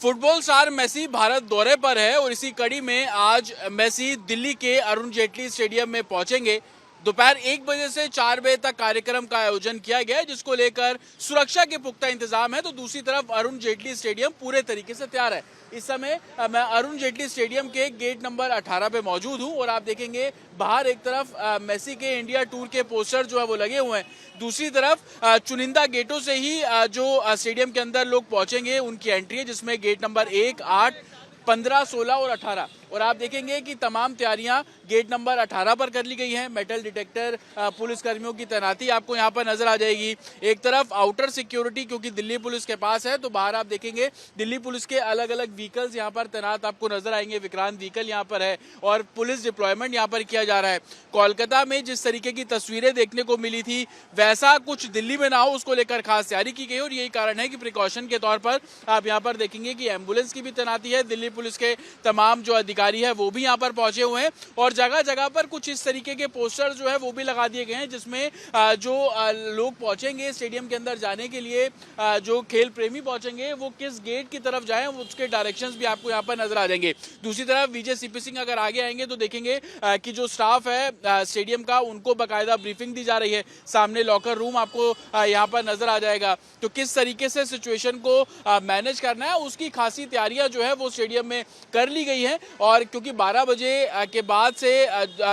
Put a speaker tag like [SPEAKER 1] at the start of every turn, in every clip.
[SPEAKER 1] Football star Messi Bharat दौरे पर है और इसी कड़ी में आज मेसी दिल्ली के अरुण जेटली स्टेडियम में पहुंचेंगे। दोपहर 1 बजे से 4 बजे तक कार्यक्रम का आयोजन किया गया है, जिसको लेकर सुरक्षा के पुख्ता इंतजाम है। तो दूसरी तरफ अरुण जेटली स्टेडियम पूरे तरीके से तैयार है। इस समय मैं अरुण जेटली स्टेडियम के गेट नंबर 18 पे मौजूद हूं और आप देखेंगे बाहर एक तरफ मेसी के इंडिया टूर के पोस्टर जो है वो लगे हुए हैं, दूसरी तरफ चुनिंदा गेटों से ही जो स्टेडियम के अंदर लोग पहुंचेंगे उनकी एंट्री है, जिसमें गेट नंबर 1, 8, 15, 16 और 18। और आप देखेंगे कि तमाम तैयारियां गेट नंबर 18 पर कर ली गई हैं। मेटल डिटेक्टर पुलिस कर्मियों की तैनाती आपको यहां पर नजर आ जाएगी। एक तरफ आउटर सिक्योरिटी क्योंकि दिल्ली पुलिस के पास है, तो बाहर आप देखेंगे दिल्ली पुलिस के अलग अलग व्हीकल्स यहां पर तैनात आपको नजर आएंगे। विक्रांत व्हीकल यहां पर है और पुलिस डिप्लॉयमेंट यहां पर किया जा रहा है। कोलकाता में जिस तरीके की तस्वीरें देखने को मिली थी वैसा कुछ दिल्ली में ना हो, उसको लेकर खास तैयारी की गई और यही कारण है कि प्रिकॉशन के तौर पर आप यहां पर देखेंगे कि एम्बुलेंस की भी तैनाती है। दिल्ली पुलिस के तमाम जो अधिकारी है वो भी यहाँ पर पहुंचे हुए हैं और जगह जगह पर कुछ इस तरीके के पोस्टर जो है वो भी लगा दिए गए हैं, जिसमें जो लोग पहुंचेंगे स्टेडियम के अंदर जाने के लिए, जो खेल प्रेमी पहुंचेंगे वो किस गेट की तरफ जाएं उसके डायरेक्शंस भी आपको यहाँ पर नजर आ जाएंगे। दूसरी तरफ विजय सीपी सिंह अगर आगे आएंगे तो देखेंगे कि जो स्टाफ है स्टेडियम का उनको बाकायदा ब्रीफिंग दी जा रही है। सामने लॉकर रूम आपको यहाँ पर नजर आ जाएगा। तो किस तरीके से सिचुएशन को मैनेज करना है उसकी खासी तैयारियां जो है वो स्टेडियम में कर ली गई है। और क्योंकि 12 बजे के बाद से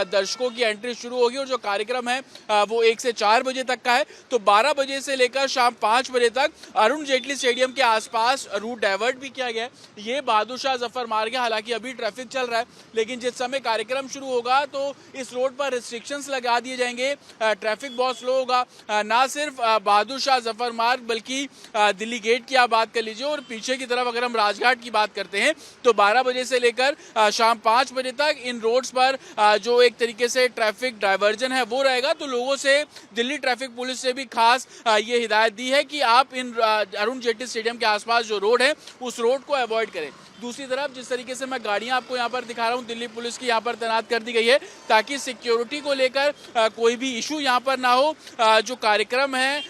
[SPEAKER 1] दर्शकों की एंट्री शुरू होगी और जो कार्यक्रम है वो 1 से 4 बजे तक का है, तो 12 बजे से लेकर शाम 5 बजे तक अरुण जेटली स्टेडियम के आसपास रूट डाइवर्ट भी किया गया है। ये बहादुर शाह जफर मार्ग है, हालांकि अभी ट्रैफिक चल रहा है, लेकिन जिस समय कार्यक्रम शुरू होगा तो इस रोड पर रिस्ट्रिक्शंस लगा दिए जाएंगे। ट्रैफिक बहुत स्लो होगा। ना सिर्फ बहादुर शाह जफर मार्ग बल्कि दिल्ली गेट की आप बात कर लीजिए और पीछे की तरफ अगर हम राजघाट की बात करते हैं तो 12 बजे से लेकर शाम 5 बजे तक इन रोड्स पर जो एक तरीके से ट्रैफिक डाइवर्जन है वो रहेगा। तो लोगों से दिल्ली ट्रैफिक पुलिस से भी खास ये हिदायत दी है कि आप इन अरुण जेटली स्टेडियम के आसपास जो रोड है उस रोड को अवॉइड करें। दूसरी तरफ जिस तरीके से मैं गाड़ियां आपको यहाँ पर दिखा रहा हूँ, दिल्ली पुलिस की यहाँ पर तैनात कर दी गई है ताकि सिक्योरिटी को लेकर कोई भी इशू यहाँ पर ना हो। जो कार्यक्रम है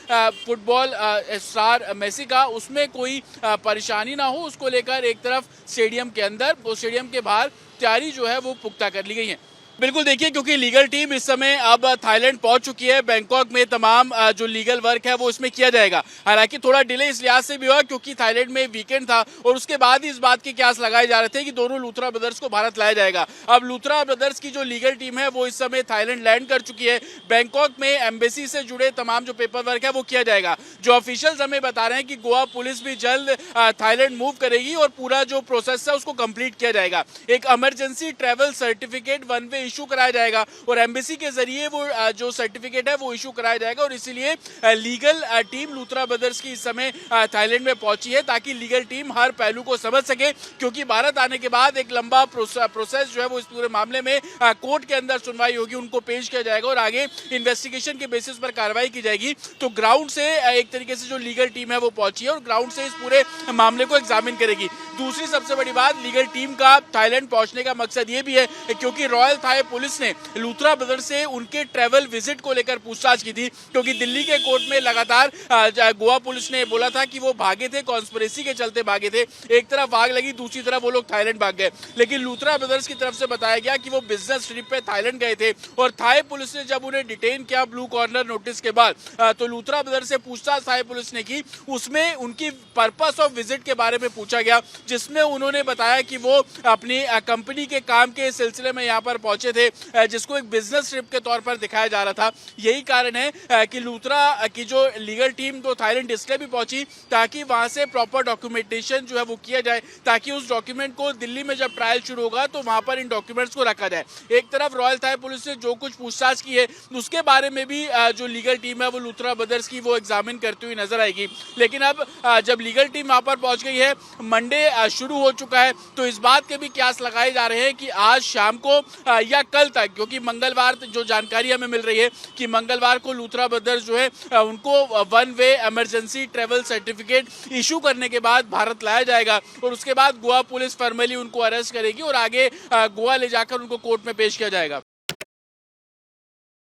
[SPEAKER 1] फुटबॉल स्टार मेसी का उसमें कोई परेशानी ना हो, उसको लेकर एक तरफ स्टेडियम के अंदर और स्टेडियम के बाहर तैयारी जो है वो पुख्ता कर ली गई है। बिल्कुल देखिए, क्योंकि लीगल टीम इस समय अब थाईलैंड पहुंच चुकी है। बैंकॉक में तमाम जो लीगल वर्क है वो इसमें किया जाएगा। हालांकि थोड़ा डिले इस लिहाज से भी हुआ क्योंकि थाईलैंड में वीकेंड था और उसके बाद ही इस बात के क्यास लगाए जा रहे थे कि दोनों लूथरा ब्रदर्स को भारत लाया जाएगा। अब लूथरा ब्रदर्स की जो लीगल टीम है वो इस समय थाईलैंड लैंड कर चुकी है। बैंकॉक में एम्बेसी से जुड़े तमाम जो पेपर वर्क है वो किया जाएगा। जो ऑफिशियल्स हमें बता रहे हैं कि गोवा पुलिस भी जल्द थाईलैंड मूव करेगी और पूरा जो प्रोसेस है उसको कंप्लीट किया जाएगा। एक emergency travel certificate one way issue कराया जाएगा और एम्बेसी के जरिए वो जो सर्टिफिकेट है वो इशू कराया जाएगा और इसीलिए लीगल टीम लूथरा ब्रदर्स की इस समय थाईलैंड में पहुंची है ताकि लीगल टीम हर पहलू को समझ सके। क्योंकि भारत आने के बाद एक लंबा प्रोसेस जो है वो इस पूरे मामले में कोर्ट के अंदर सुनवाई होगी, उनको पेश किया जाएगा और आगे इन्वेस्टिगेशन के बेसिस पर कार्रवाई की जाएगी। तो ग्राउंड से एक तरीके से जो लीगल टीम है वो पहुंची है और ग्राउंड से इस पूरे मामले को एग्जामिन करेगी। दूसरी सबसे बड़ी बात, लीगल टीम का थाईलैंड पहुंचने का मकसद ये भी है क्योंकि रॉयल थाई पुलिस ने लूथरा ब्रदर्स से उनके ट्रैवल विजिट को लेकर पूछताछ की थी। क्योंकि दिल्ली के कोर्ट में लगातार गोवा पुलिस ने बोला था कि वो भागे थे, कॉन्स्पिरेसी के चलते भागे थे। एक तरफ आग लगी, दूसरी तरफ वो लोग थाईलैंड भाग गए, लेकिन लूथरा ब्रदर्स की तरफ से बताया गया कि वो बिजनेस ट्रिप पे थाईलैंड गए थे और थाई पुलिस ने जब उन्हें डिटेन किया ब्लू कॉर्नर नोटिस के बाद, तो लूथरा ब्रदर्स से पूछताछ थाई पुलिस ने की। उसमें उनकी पर्पस ऑफ विजिट के बारे में पूछा गया, जिसमें उन्होंने बताया कि वो अपनी कंपनी के काम के सिलसिले में यहाँ पर पहुंचे थे, जिसको एक बिजनेस ट्रिप के तौर पर दिखाया जा रहा था। यही कारण है कि लूथरा की जो लीगल टीम तो थाईलैंड इसलिए भी पहुंची ताकि वहां से प्रॉपर डॉक्यूमेंटेशन जो है वो किया जाए, ताकि उस डॉक्यूमेंट को दिल्ली में जब ट्रायल शुरू होगा तो वहां पर इन डॉक्यूमेंट्स को रखा जाए। एक तरफ रॉयल थाई पुलिस ने जो कुछ पूछताछ की है उसके बारे में भी जो लीगल टीम है वो लूथरा ब्रदर्स की वो एग्जामिन करती हुई नजर आएगी। लेकिन अब जब लीगल टीम वहां पर पहुंच गई है, मंडे शुरू हो चुका है, तो इस बात के भी क्यास लगाए जा रहे हैं कि आज शाम को या कल तक, क्योंकि मंगलवार जो जानकारी हमें मिल रही है कि मंगलवार को लूथरा ब्रदर्स जो है उनको one way emergency travel certificate issue करने के बाद भारत लाया जाएगा और उसके बाद गोवा पुलिस फॉर्मली उनको अरेस्ट करेगी और आगे गोवा ले जाकर उनको कोर्ट में पेश किया जाएगा।